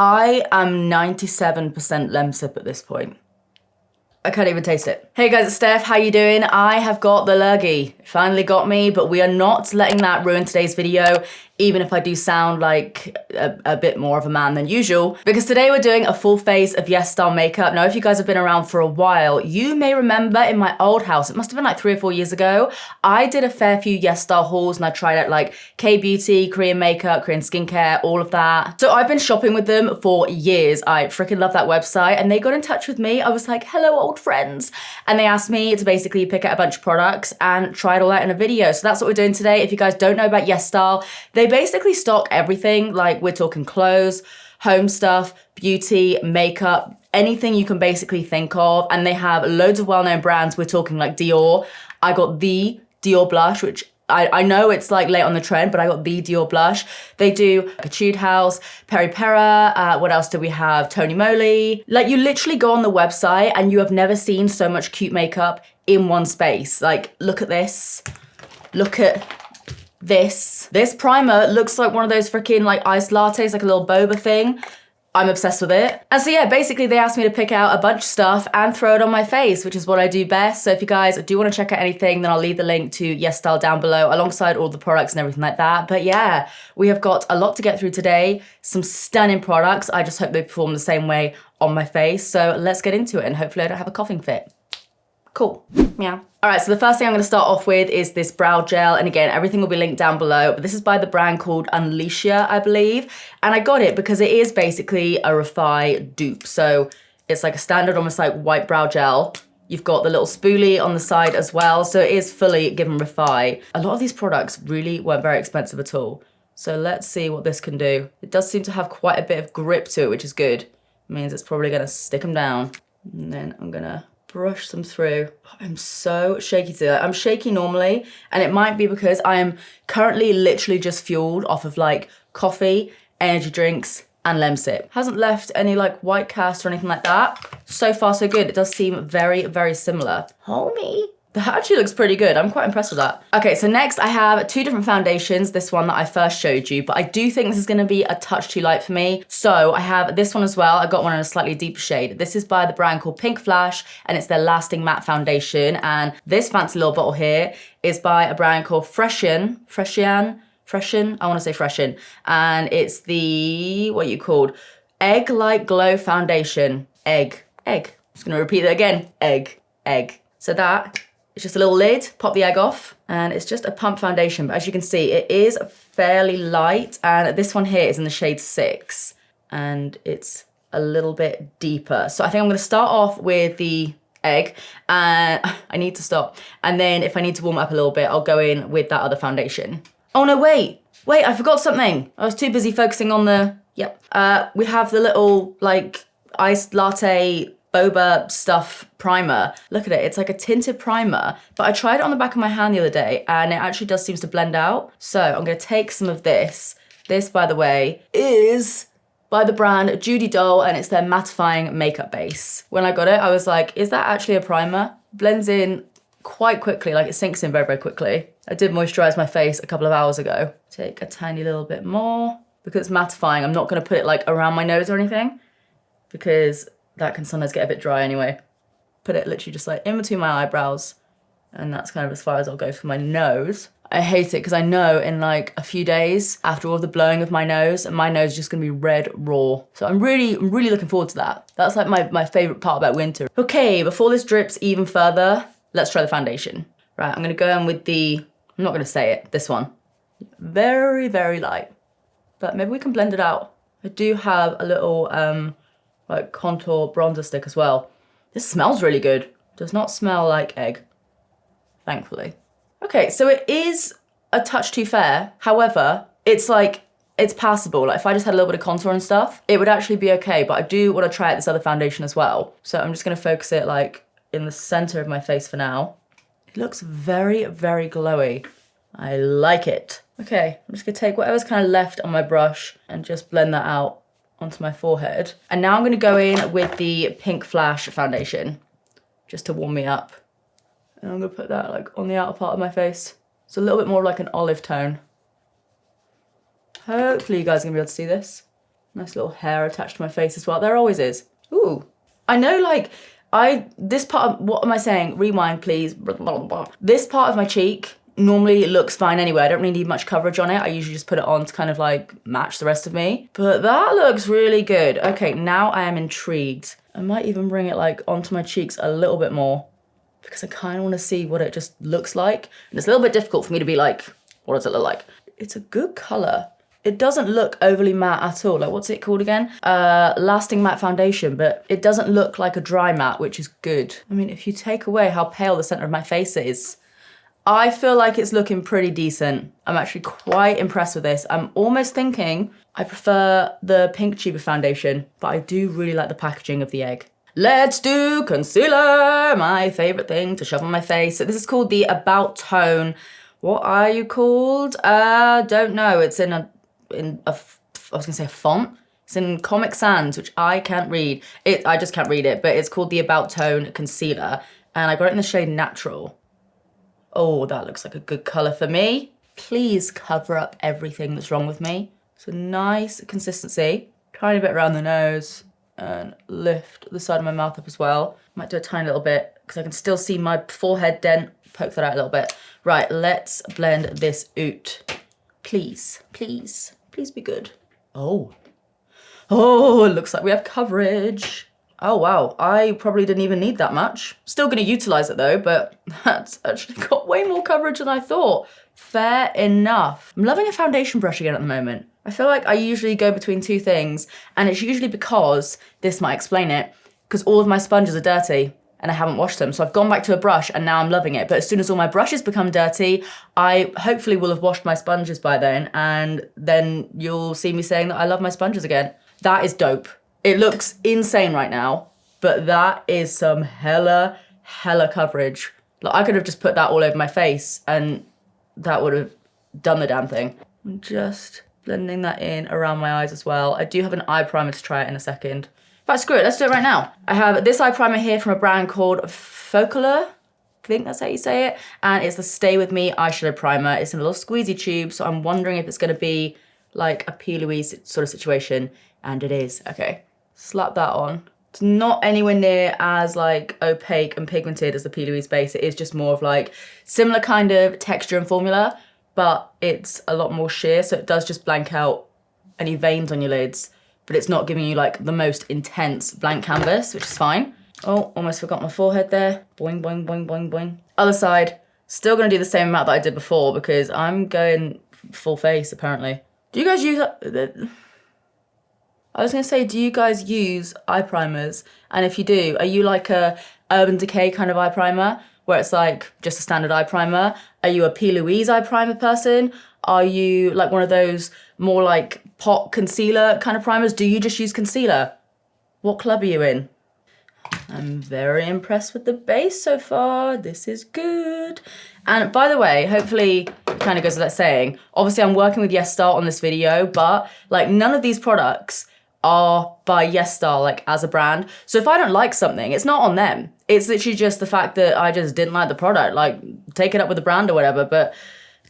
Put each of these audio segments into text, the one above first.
I am 97% Lemsip at this point. I can't even taste it. Hey guys, it's Steph, how you doing? I have got the lurgy. Finally got me, but we are not letting that ruin today's video, even if I do sound like a bit more of a man than usual, because today we're doing a full face of Yes Style makeup. Now, if you guys have been around for a while, you may remember in my old house, it must have been like 3 or 4 years ago, I did a fair few Yes Style hauls and I tried out like K-beauty, Korean makeup, Korean skincare, all of that. So I've been shopping with them for years. I freaking love that website, and they got in touch with me. I was like, hello, old friends. And they asked me to basically pick out a bunch of products and try it all out in a video. So that's what we're doing today. If you guys don't know about Yes Style, they basically stock everything. Like, we're talking clothes, home stuff, beauty, makeup, anything you can basically think of. And they have loads of well-known brands. We're talking like Dior. I got the Dior blush, which I know it's like late on the trend, but I got the Dior blush. They do Etude House, Peri Pera, what else do we have? Tony Moly. Like, you literally go on the website and you have never seen so much cute makeup in one space. Like, look at this. Look at this. This primer looks like one of those freaking like iced lattes, like a little boba thing. I'm obsessed with it. And so yeah, basically they asked me to pick out a bunch of stuff and throw it on my face, which is what I do best. So if you guys do want to check out anything, then I'll leave the link to Yes Style down below alongside all the products and everything like that. But yeah, we have got a lot to get through today. Some stunning products. I just hope they perform the same way on my face. So let's get into it, and hopefully I don't have a coughing fit. Cool. Meow. All right, so the first thing I'm gonna start off with is this brow gel. And again, everything will be linked down below, but this is by the brand called Unleasha, I believe. And I got it because it is basically a Refi dupe. So it's like a standard, almost like white brow gel. You've got the little spoolie on the side as well. So it is fully given Refi. A lot of these products really weren't very expensive at all. So let's see what this can do. It does seem to have quite a bit of grip to it, which is good. It means it's probably gonna stick them down. And then I'm gonna brush them through. I'm so shaky today. I'm shaky normally, and it might be because I am currently literally just fueled off of like coffee, energy drinks, and Lemsip. Hasn't left any like white cast or anything like that. So far, so good. It does seem very, very similar. Homie. That actually looks pretty good. I'm quite impressed with that. Okay, so next I have 2 different foundations. This one that I first showed you, but I do think this is gonna be a touch too light for me. So I have this one as well. I got one in a slightly deeper shade. This is by the brand called Pink Flash, and it's their Lasting Matte Foundation. And this fancy little bottle here is by a brand called Freshen, I wanna say Freshen. And it's the, what are you called? Egg Light Glow Foundation. Egg. Just gonna repeat that again. Egg. So that, it's just a little lid, pop the egg off, and it's just a pump foundation. But as you can see, it is fairly light, and this one here is in the shade 6, and it's a little bit deeper. So I think I'm gonna start off with the egg, and I need to stop. And then if I need to warm up a little bit, I'll go in with that other foundation. Oh no, wait, I forgot something. I was too busy focusing on the, we have the little like iced latte boba stuff primer. Look at it, it's like a tinted primer, but I tried it on the back of my hand the other day and it actually does seem to blend out. So I'm gonna take some of this. This, by the way, is by the brand Judy Doll, and it's their mattifying makeup base. When I got it, I was like, is that actually a primer? Blends in quite quickly, like it sinks in very, very quickly. I did moisturize my face a couple of hours ago. Take a tiny little bit more. Because it's mattifying, I'm not gonna put it like around my nose or anything, because that can sometimes get a bit dry anyway. Put it literally just like in between my eyebrows, and that's kind of as far as I'll go for my nose. I hate it because I know in like a few days after all the blowing of my nose, and my nose is just gonna be red raw. So I'm really looking forward to that. That's like my favorite part about winter. Okay, before this drips even further, let's try the foundation. Right, I'm gonna go in with the, I'm not gonna say it, this one. Very, very light, but maybe we can blend it out. I do have a little like contour bronzer stick as well. This smells really good. Does not smell like egg, thankfully. Okay, so it is a touch too fair. However, it's like, it's passable. Like if I just had a little bit of contour and stuff, it would actually be okay, but I do want to try out this other foundation as well. So I'm just gonna focus it like in the center of my face for now. It looks very, very glowy. I like it. Okay, I'm just gonna take whatever's kind of left on my brush and just blend that out onto my forehead. And now I'm gonna go in with the Pink Flash foundation, just to warm me up. And I'm gonna put that like on the outer part of my face. It's a little bit more like an olive tone. Hopefully you guys are gonna be able to see this. Nice little hair attached to my face as well. There always is. Ooh. I know, like, this part of, what am I saying? Rewind, please. Blah, blah, blah. This part of my cheek normally looks fine anyway. I don't really need much coverage on it. I usually just put it on to kind of like match the rest of me. But that looks really good. Okay, now I am intrigued. I might even bring it like onto my cheeks a little bit more because I kind of want to see what it just looks like. And it's a little bit difficult for me to be like, what does it look like? It's a good color. It doesn't look overly matte at all. Like, what's it called again? Lasting matte foundation, but it doesn't look like a dry matte, which is good. I mean, if you take away how pale the center of my face is, I feel like it's looking pretty decent. I'm actually quite impressed with this. I'm almost thinking I prefer the pink tube of foundation, but I do really like the packaging of the egg. Let's do concealer, my favorite thing to shove on my face. So this is called the About tone. What are you called? Don't know. It's I was gonna say a font. It's in Comic Sans, which I can't read. I just can't read it, but it's called the About Tone Concealer. And I got it in the shade Natural. Oh, that looks like a good color for me. Please cover up everything that's wrong with me. It's a nice consistency. Tiny bit around the nose and lift the side of my mouth up as well. Might do a tiny little bit because I can still see my forehead dent. Poke that out a little bit. Right, let's blend this out. Please, please, please be good. Oh, it looks like we have coverage. Oh, wow. I probably didn't even need that much. Still going to utilize it though, but that's actually got way more coverage than I thought. Fair enough. I'm loving a foundation brush again at the moment. I feel like I usually go between two things, and it's usually because, this might explain it, because all of my sponges are dirty and I haven't washed them. So I've gone back to a brush and now I'm loving it. But as soon as all my brushes become dirty, I hopefully will have washed my sponges by then, and then you'll see me saying that I love my sponges again. That is dope. It looks insane right now, but that is some hella coverage. Like, I could have just put that all over my face and that would have done the damn thing. I'm just blending that in around my eyes as well. I do have an eye primer to try it in a second. In fact, screw it, let's do it right now. I have this eye primer here from a brand called Focolor. I think that's how you say it. And it's the Stay With Me eyeshadow primer. It's in a little squeezy tube, so I'm wondering if it's gonna be like a P. Louise sort of situation, and it is. Okay. Slap that on. It's not anywhere near as like opaque and pigmented as the P. Louise base. It is just more of like similar kind of texture and formula, but it's a lot more sheer, so it does just blank out any veins on your lids, but it's not giving you like the most intense blank canvas, which is fine. Oh, almost forgot my forehead there. Boing, boing, boing, boing, boing. Other side, still gonna do the same amount that I did before because I'm going full face apparently. Do you guys use I was gonna say, do you guys use eye primers? And if you do, are you like a Urban Decay kind of eye primer, where it's like just a standard eye primer? Are you a P. Louise eye primer person? Are you like one of those more like pot concealer kind of primers? Do you just use concealer? What club are you in? I'm very impressed with the base so far. This is good. And by the way, hopefully it kind of goes without saying, obviously I'm working with Yes Star on this video, but like none of these products are by Yes Star, like as a brand. So if I don't like something, it's not on them. It's literally just the fact that I just didn't like the product. Like, take it up with the brand or whatever, but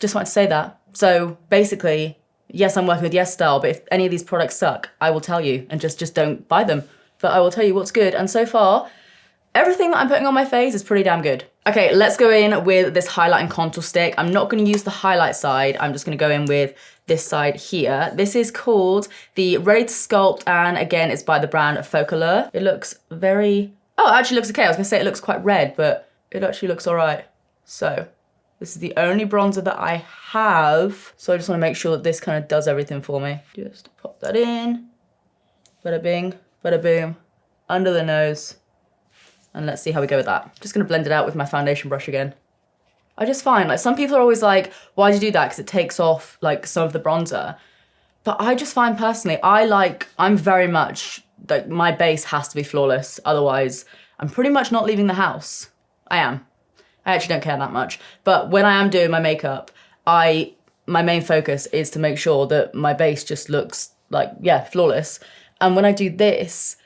just wanted to say that. So basically, yes, I'm working with Yes Star, but if any of these products suck, I will tell you and just don't buy them. But I will tell you what's good. And so far, everything that I'm putting on my face is pretty damn good. Okay, let's go in with this highlight and contour stick. I'm not gonna use the highlight side. I'm just gonna go in with this side here. This is called the Ready to Sculpt, and again, it's by the brand Focolor. It looks very, oh, it actually looks okay. I was gonna say it looks quite red, but it actually looks all right. So this is the only bronzer that I have. So I just wanna make sure that this kind of does everything for me. Just pop that in, bada bing, bada boom, under the nose. And let's see how we go with that. Just gonna blend it out with my foundation brush again. I just find, like, some people are always like, why do you do that? Because it takes off like some of the bronzer. But I just find personally, I'm very much, like, my base has to be flawless. Otherwise, I'm pretty much not leaving the house. I am. I actually don't care that much. But when I am doing my makeup, my main focus is to make sure that my base just looks like, yeah, flawless. And when I do this,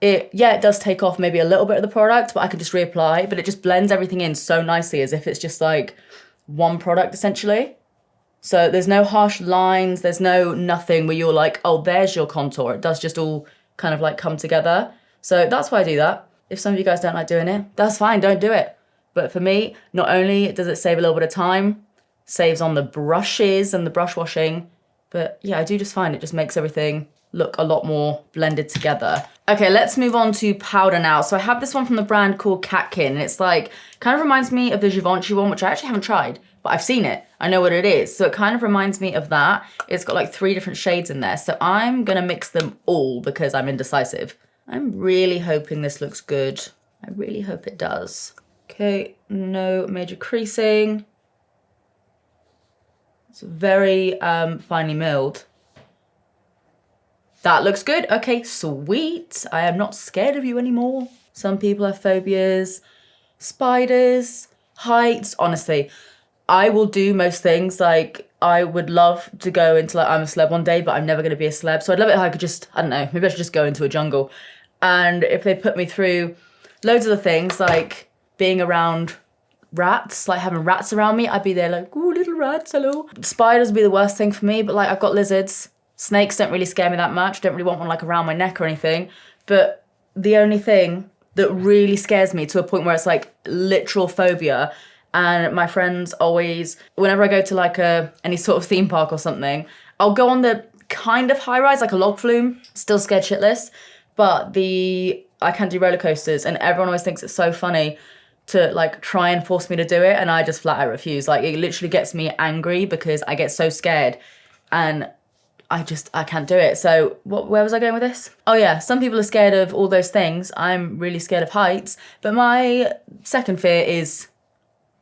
it does take off maybe a little bit of the product, but I can just reapply, but it just blends everything in so nicely as if it's just like one product essentially. So there's no harsh lines, there's no nothing where you're like, oh, there's your contour. It does just all kind of like come together. So that's why I do that. If some of you guys don't like doing it, that's fine, don't do it. But for me, not only does it save a little bit of time, saves on the brushes and the brush washing, but yeah, I do just find it just makes everything look a lot more blended together. Okay, let's move on to powder now. So I have this one from the brand called Catkin, and it's like, kind of reminds me of the Givenchy one, which I actually haven't tried, but I've seen it. I know what it is. So it kind of reminds me of that. It's got like 3 different shades in there. So I'm gonna mix them all because I'm indecisive. I'm really hoping this looks good. I really hope it does. Okay, no major creasing. It's very finely milled. That looks good. Okay, sweet. I am not scared of you anymore. Some people have phobias, spiders, heights. Honestly, I will do most things. Like, I would love to go into like, I'm a celeb one day, but I'm never gonna be a celeb. So I'd love it if I could just, I don't know, maybe I should just go into a jungle. And if they put me through loads of the things, like being around rats, like having rats around me, I'd be there like, ooh, little rats, hello. Spiders would be the worst thing for me, but like I've got lizards. Snakes don't really scare me that much. Don't really want one like around my neck or anything. But the only thing that really scares me to a point where it's like literal phobia, and my friends always, whenever I go to like any sort of theme park or something, I'll go on the kind of high rise, like a log flume, still scared shitless, but I can't do roller coasters, and everyone always thinks it's so funny to like try and force me to do it, and I just flat out refuse. Like, it literally gets me angry because I get so scared and I can't do it. So where was I going with this? Oh yeah, some people are scared of all those things. I'm really scared of heights, but my second fear is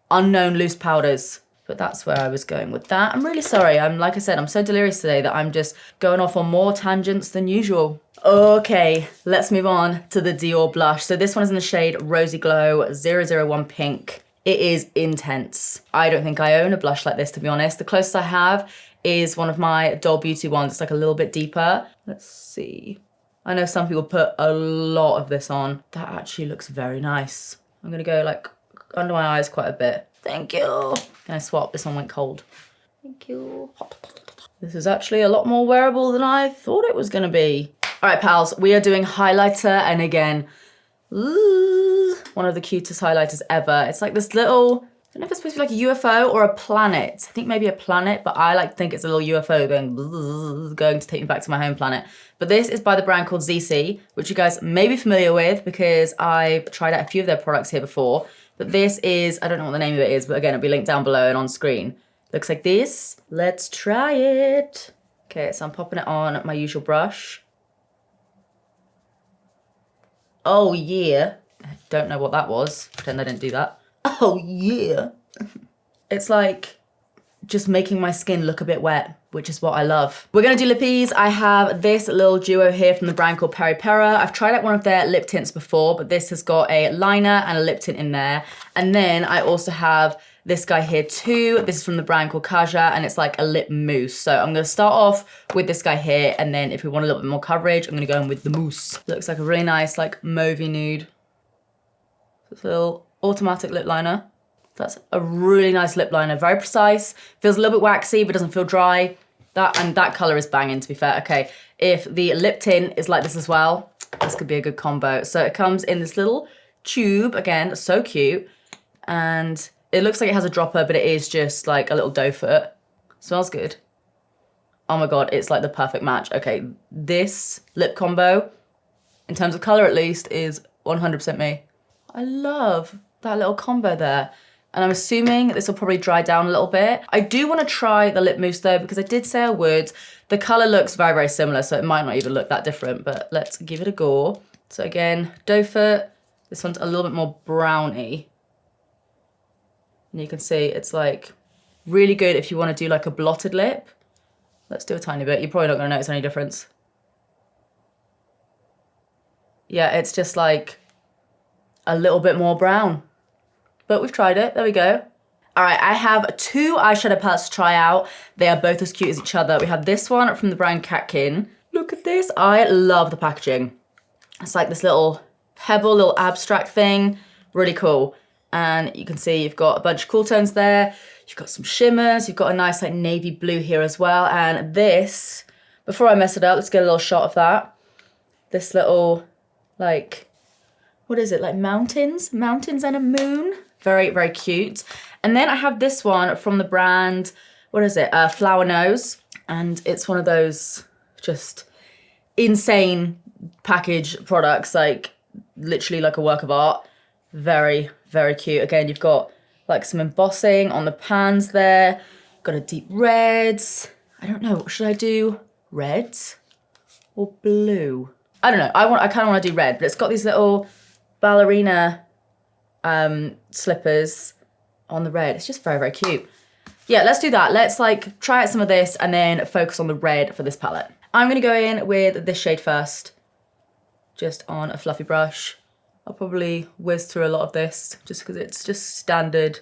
unknown loose powders. But that's where I was going with that. I'm really sorry. Like I said, I'm so delirious today that I'm just going off on more tangents than usual. Okay, let's move on to the Dior blush. So this one is in the shade Rosy Glow 001 Pink. It is intense. I don't think I own a blush like this, to be honest. The closest I have is one of my Doll Beauty ones. It's like a little bit deeper. Let's see. I know some people put a lot of this on. That actually looks very nice. I'm gonna go like under my eyes quite a bit. Thank you. Can I swap? This one went cold. Thank you. This is actually a lot more wearable than I thought it was gonna be. All right, pals, we are doing highlighter, and again, one of the cutest highlighters ever. It's like this little, I don't know if it's supposed to be like a UFO or a planet. I think maybe a planet, but I like to think it's a little UFO going to take me back to my home planet. But this is by the brand called ZC, which you guys may be familiar with because I've tried out a few of their products here before. But this is, I don't know what the name of it is, but again, it'll be linked down below and on screen. Looks like this. Let's try it. Okay, so I'm popping it on my usual brush. Oh yeah. I don't know what that was. Pretend I didn't do that. Oh yeah. It's like just making my skin look a bit wet, which is what I love. We're gonna do lippies. I have this little duo here from the brand called Peri Pera. I've tried out one of their lip tints before, but this has got a liner and a lip tint in there. And then I also have this guy here too. This is from the brand called Kaja, and it's like a lip mousse. So I'm gonna start off with this guy here, and then if we want a little bit more coverage, I'm gonna go in with the mousse. Looks like a really nice like mauvey nude. This little automatic lip liner. That's a really nice lip liner, very precise. Feels a little bit waxy, but doesn't feel dry. That color is banging, to be fair. Okay, if the lip tint is like this as well, this could be a good combo. So it comes in this little tube, again, so cute. And it looks like it has a dropper, but it is just like a little doe foot. Smells good. Oh my God, it's like the perfect match. Okay, this lip combo, in terms of color at least, is 100% me. I love that little combo there. And I'm assuming this will probably dry down a little bit. I do want to try the lip mousse though, because I did say I would. The color looks very, very similar, so it might not even look that different, but let's give it a go. So again, doe foot. This one's a little bit more browny. And you can see it's like really good if you want to do like a blotted lip. Let's do a tiny bit. You're probably not going to notice any difference. Yeah, it's just like a little bit more brown. But we've tried it. There we go. All right, I have 2 eyeshadow palettes to try out. They are both as cute as each other. We have this one from the brand Catkin. Look at this. I love the packaging. It's like this little pebble, little abstract thing. Really cool. And you can see you've got a bunch of cool tones there. You've got some shimmers. You've got a nice like navy blue here as well. And this, before I mess it up, let's get a little shot of that. This little, like, what is it? Like mountains? Mountains and a moon. Very, very cute. And then I have this one from the brand, what is it? Flower Nose. And it's one of those just insane package products, like literally like a work of art. Very, very cute. Again, you've got like some embossing on the pans there. Got a deep reds. I don't know, should I do reds or blue? I don't know, I kind of want to do red, but it's got these little ballerina slippers on the red. It's just very, very cute. Yeah, let's do that. Let's like try out some of this and then focus on the red for this palette. I'm gonna go in with this shade first, just on a fluffy brush. I'll probably whiz through a lot of this just because it's just standard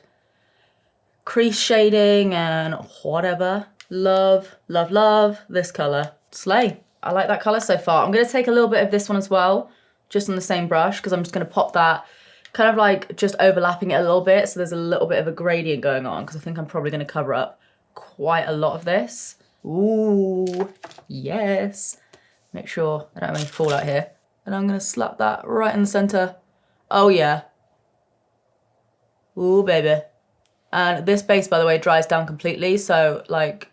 crease shading and whatever. Love, love, love this color. Slay. I like that color so far. I'm gonna take a little bit of this one as well, just on the same brush, because I'm just gonna pop that, kind of like just overlapping it a little bit, so there's a little bit of a gradient going on, because I think I'm probably gonna cover up quite a lot of this. Ooh, yes. Make sure I don't have any fallout here. And I'm gonna slap that right in the center. Oh yeah. Ooh, baby. And this base, by the way, dries down completely, so like,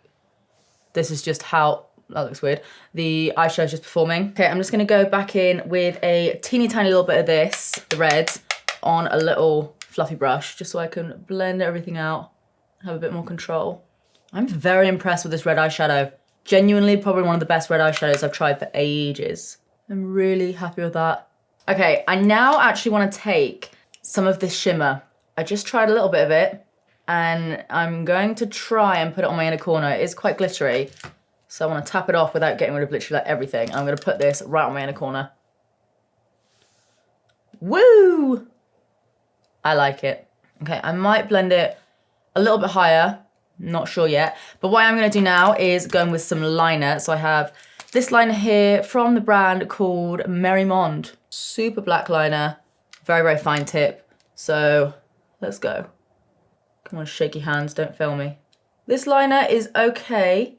this is just how, that looks weird, the eyeshadow is just performing. Okay, I'm just gonna go back in with a teeny tiny little bit of this, the red, on a little fluffy brush, just so I can blend everything out and have a bit more control. I'm very impressed with this red eyeshadow. Genuinely, probably one of the best red eyeshadows I've tried for ages. I'm really happy with that. Okay, I now actually wanna take some of this shimmer. I just tried a little bit of it, and I'm going to try and put it on my inner corner. It is quite glittery, so I want to tap it off without getting rid of literally like everything. I'm going to put this right on my inner corner. Woo! I like it. Okay, I might blend it a little bit higher. Not sure yet. But what I'm going to do now is go in with some liner. So I have this liner here from the brand called Merrymonde. Super black liner. Very, very fine tip. So let's go. Come on, shaky hands, don't fail me. This liner is okay.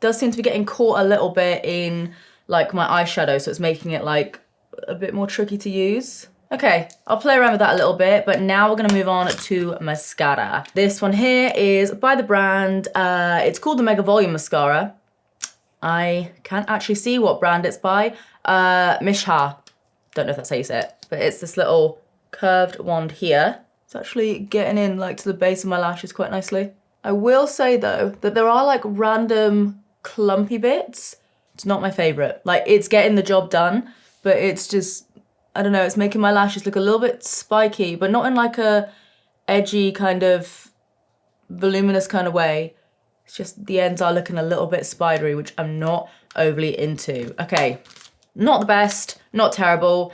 Does seem to be getting caught a little bit in like my eyeshadow, so it's making it like a bit more tricky to use. Okay, I'll play around with that a little bit, but now we're gonna move on to mascara. This one here is by the brand, it's called the Mega Volume Mascara. I can't actually see what brand it's by. Mishha, don't know if that's how you say it, but it's this little curved wand here. It's actually getting in like to the base of my lashes quite nicely. I will say though, that there are like random clumpy bits. It's not my favorite. Like it's getting the job done, but it's just, I don't know, it's making my lashes look a little bit spiky, but not in like a edgy kind of voluminous kind of way. It's just the ends are looking a little bit spidery, which I'm not overly into. Okay, not the best, not terrible,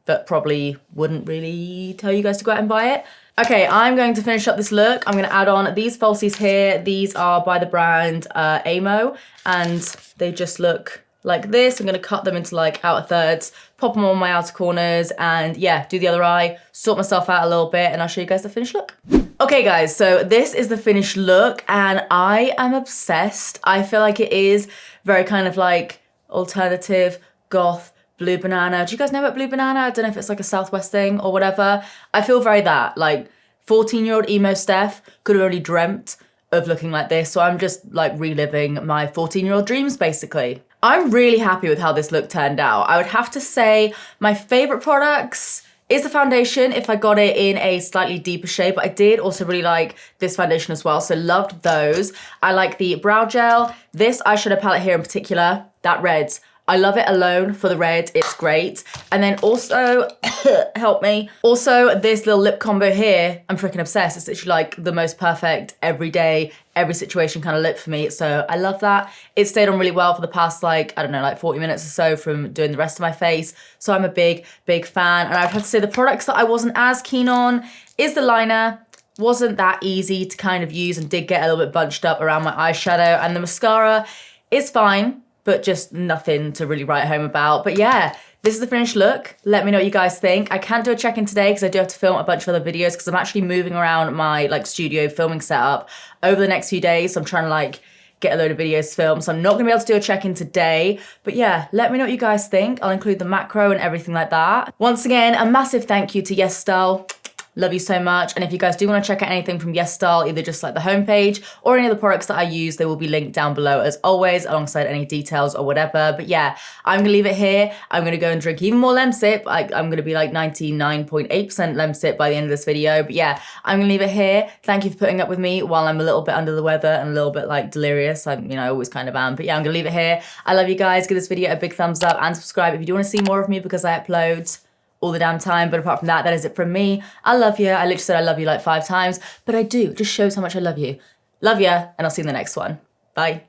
but probably wouldn't really tell you guys to go out and buy it. Okay, I'm going to finish up this look. I'm gonna add on these falsies here. These are by the brand Eyebrow, and they just look like this. I'm gonna cut them into like outer thirds, pop them on my outer corners, and yeah, do the other eye, sort myself out a little bit, and I'll show you guys the finished look. Okay guys, so this is the finished look, and I am obsessed. I feel like it is very kind of like alternative, goth, Blue Banana. Do you guys know about Blue Banana? I don't know if it's like a Southwest thing or whatever. I feel very that, like 14-year-old emo Steph could have already dreamt of looking like this. So I'm just like reliving my 14-year-old dreams basically. I'm really happy with how this look turned out. I would have to say my favorite products is the foundation if I got it in a slightly deeper shade, but I did also really like this foundation as well, so loved those. I like the brow gel. This eyeshadow palette here in particular, that red, I love it alone for the red, it's great. And then also, help me, also this little lip combo here, I'm freaking obsessed. It's literally like the most perfect everyday, every situation kind of lip for me. So I love that. It stayed on really well for the past like, I don't know, like 40 minutes or so from doing the rest of my face. So I'm a big, big fan. And I'd have to say the products that I wasn't as keen on is the liner. Wasn't that easy to kind of use and did get a little bit bunched up around my eyeshadow. And the mascara is fine, but just nothing to really write home about. But yeah, this is the finished look. Let me know what you guys think. I can't do a check-in today because I do have to film a bunch of other videos because I'm actually moving around my like studio filming setup over the next few days. So I'm trying to like get a load of videos filmed. So I'm not gonna be able to do a check-in today. But yeah, let me know what you guys think. I'll include the macro and everything like that. Once again, a massive thank you to Yes Style. Love you so much. And if you guys do want to check out anything from Yes Style, either just like the homepage or any of the products that I use, they will be linked down below as always, alongside any details or whatever. But yeah, I'm gonna leave it here. I'm gonna go and drink even more Lemsip. I'm gonna be like 99.8% Lemsip by the end of this video. But yeah, I'm gonna leave it here. Thank you for putting up with me while I'm a little bit under the weather and a little bit like delirious. I always kind of am. But yeah, I'm gonna leave it here. I love you guys. Give this video a big thumbs up and subscribe if you do want to see more of me because I upload all the damn time. But apart from that, that is it from me. I love you. I literally said I love you like 5 times, but I do. It just shows how much I love you. Love ya, and I'll see you in the next one. Bye.